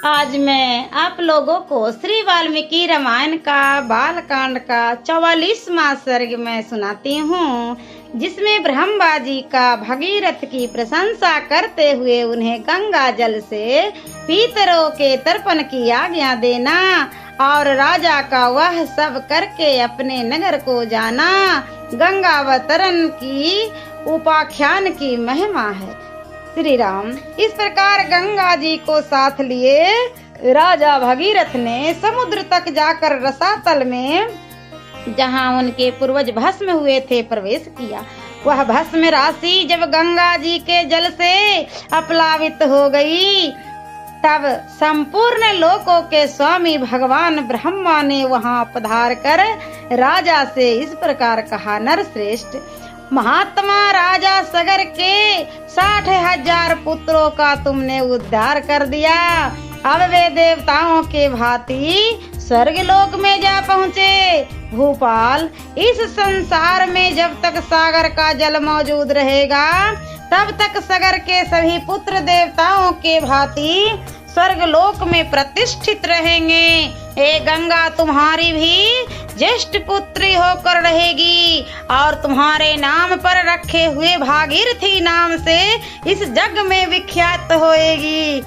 आज मैं आप लोगों को श्री वाल्मीकि रामायण का बालकांड का 44वां सर्ग में सुनाती हूँ, जिसमें ब्रह्मा जी का भगीरथ की प्रशंसा करते हुए उन्हें गंगा जल से पितरों के तर्पण की आज्ञा देना और राजा का वह सब करके अपने नगर को जाना गंगावतरण की उपाख्यान की महिमा है। श्री राम इस प्रकार गंगा जी को साथ लिए राजा भगीरथ ने समुद्र तक जाकर रसातल में, जहाँ उनके पूर्वज भस्म हुए थे, प्रवेश किया। वह भस्म राशि जब गंगा जी के जल से अपलावित हो गई, तब संपूर्ण लोकों के स्वामी भगवान ब्रह्मा ने वहां पधार कर राजा से इस प्रकार कहा, नरश्रेष्ठ, महात्मा राजा सगर के 60,000 पुत्रों का तुमने उद्धार कर दिया। अब वे देवताओं के भांति स्वर्गलोक में जा पहुँचे। भूपाल, इस संसार में जब तक सागर का जल मौजूद रहेगा, तब तक सागर के सभी पुत्र देवताओं के भांति स्वर्गलोक में प्रतिष्ठित रहेंगे। ए गंगा, तुम्हारी भी ज्येष्ठ पुत्री होकर रहेगी और तुम्हारे नाम पर रखे हुए भागीरथी नाम से इस जग में विख्यात होएगी।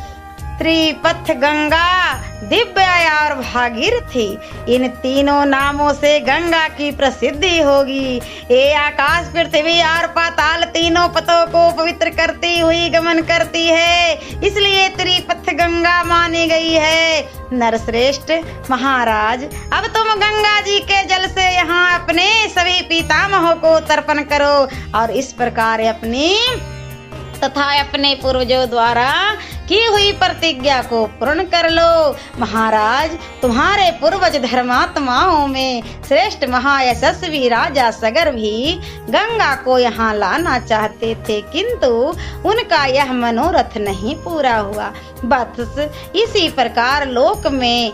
त्रिपथ, गंगा, दिव्या और भागीरथी, इन तीनों नामों से गंगा की प्रसिद्धि होगी। ये आकाश, पृथ्वी और पाताल तीनों पथों को पवित्र करती हुई गमन करती है, इसलिए त्रिपथ गंगा मानी गई है। नरश्रेष्ठ महाराज, अब तुम गंगा जी के जल से यहाँ अपने सभी पितामहों को तर्पण करो और इस प्रकार अपनी तथा अपने पूर्वजों द्वारा की हुई प्रतिज्ञा को पूर्ण कर लो। महाराज, तुम्हारे पूर्वज धर्मात्माओं में श्रेष्ठ महायशस्वी राजा सगर भी गंगा को यहाँ लाना चाहते थे, किंतु उनका यह मनोरथ नहीं पूरा हुआ। बस इसी प्रकार लोक में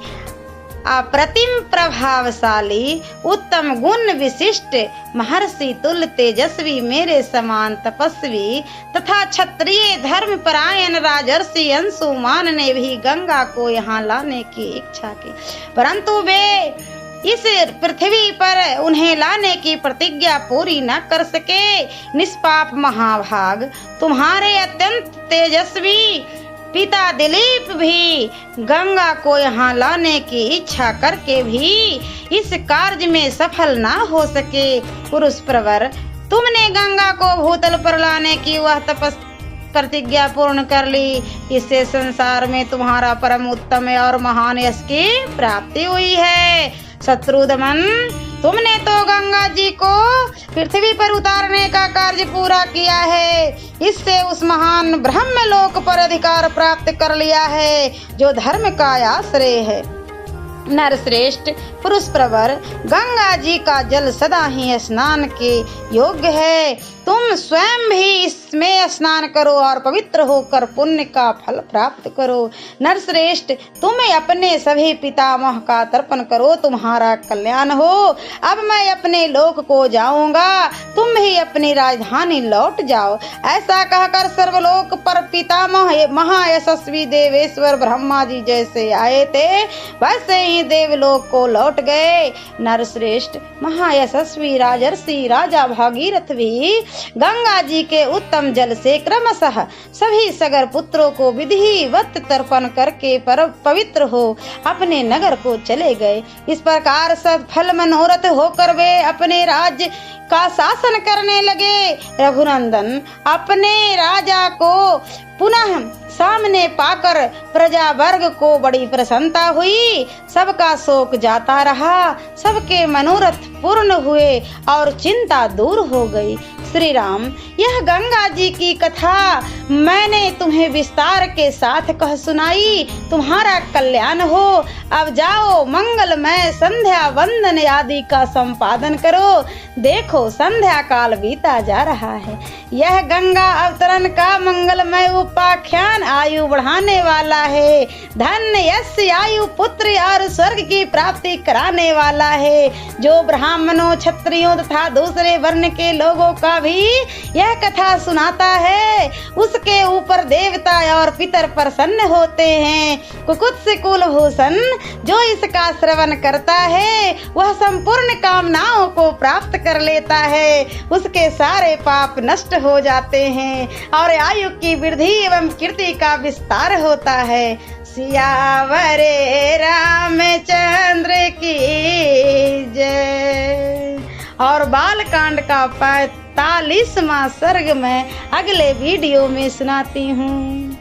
अप्रतिम प्रभावशाली, उत्तम गुण विशिष्ट, महर्षि तुल्य तेजस्वी, मेरे समान तपस्वी तथा क्षत्रिय धर्म परायण राजर्षि अंशुमान ने भी गंगा को यहाँ लाने की इच्छा की, परंतु वे इस पृथ्वी पर उन्हें लाने की प्रतिज्ञा पूरी न कर सके। निष्पाप महाभाग, तुम्हारे अत्यंत तेजस्वी पिता दिलीप भी गंगा को यहाँ लाने की इच्छा करके भी इस कार्य में सफल ना हो सके। पुरुष प्रवर, तुमने गंगा को भूतल पर लाने की वह प्रतिज्ञा पूर्ण कर ली, इससे संसार में तुम्हारा परम उत्तम और महान यश की प्राप्ति हुई है। शत्रुदमन, तुमने तो गंगा जी को पृथ्वी पर उतारने का कार्य पूरा किया है, इससे उस महान ब्रह्म लोक पर अधिकार प्राप्त कर लिया है जो धर्म का आश्रय है। नरश्रेष्ठ पुरुष प्रवर, गंगा जी का जल सदा ही स्नान के योग्य है। तुम स्वयं भी इसमें स्नान करो और पवित्र होकर पुण्य का फल प्राप्त करो। नरश्रेष्ठ, तुम अपने सभी पितामह का तर्पण करो, तुम्हारा कल्याण हो। अब मैं अपने लोक को जाऊंगा, तुम भी अपनी राजधानी लौट जाओ। ऐसा कहकर सर्वलोक पर पितामह महायशस्वी देवेश्वर ब्रह्मा जी जैसे आए थे, वैसे ही देवलोक को लौट गए। नरश्रेष्ठ महायशस्वी राजर्षि राजा भागीरथ भी गंगा जी के उत्तम जल से क्रमशः सभी सगर पुत्रों को विधिवत तर्पण करके पवित्र हो अपने नगर को चले गए। इस प्रकार सफल मनोरथ होकर वे अपने राज्य का शासन करने लगे। रघुनंदन, अपने राजा को पुनः सामने पाकर प्रजा वर्ग को बड़ी प्रसन्नता हुई, सबका शोक जाता रहा, सबके मनोरथ पूर्ण हुए और चिंता दूर हो गई। श्री राम, यह गंगा जी की कथा मैंने तुम्हें विस्तार के साथ कह सुनाई, तुम्हारा कल्याण हो। अब जाओ, मंगलमय संध्या वंदन आदि का संपादन करो। देखो, संध्या काल बीता जा रहा है। यह गंगा अवतरण का मंगलमय उपाख्यान आयु बढ़ाने वाला है, धन्य यश आयु पुत्र और स्वर्ग की प्राप्ति कराने वाला है। जो ब्राह्मणों, क्षत्रियों तथा दूसरे वर्ण के लोगों का भी यह कथा सुनाता है, उस उसके ऊपर देवता और पितर प्रसन्न होते हैं। कुकुत्स कुलभूषण जो इसका श्रवण करता है वह संपूर्ण कामनाओं को प्राप्त कर लेता है, उसके सारे पाप नष्ट हो जाते हैं और आयु की वृद्धि एवं कीर्ति का विस्तार होता है। सियावरे रामचंद्र की जय। और बालकांड का 45वां सर्ग मैं अगले वीडियो में सुनाती हूँ।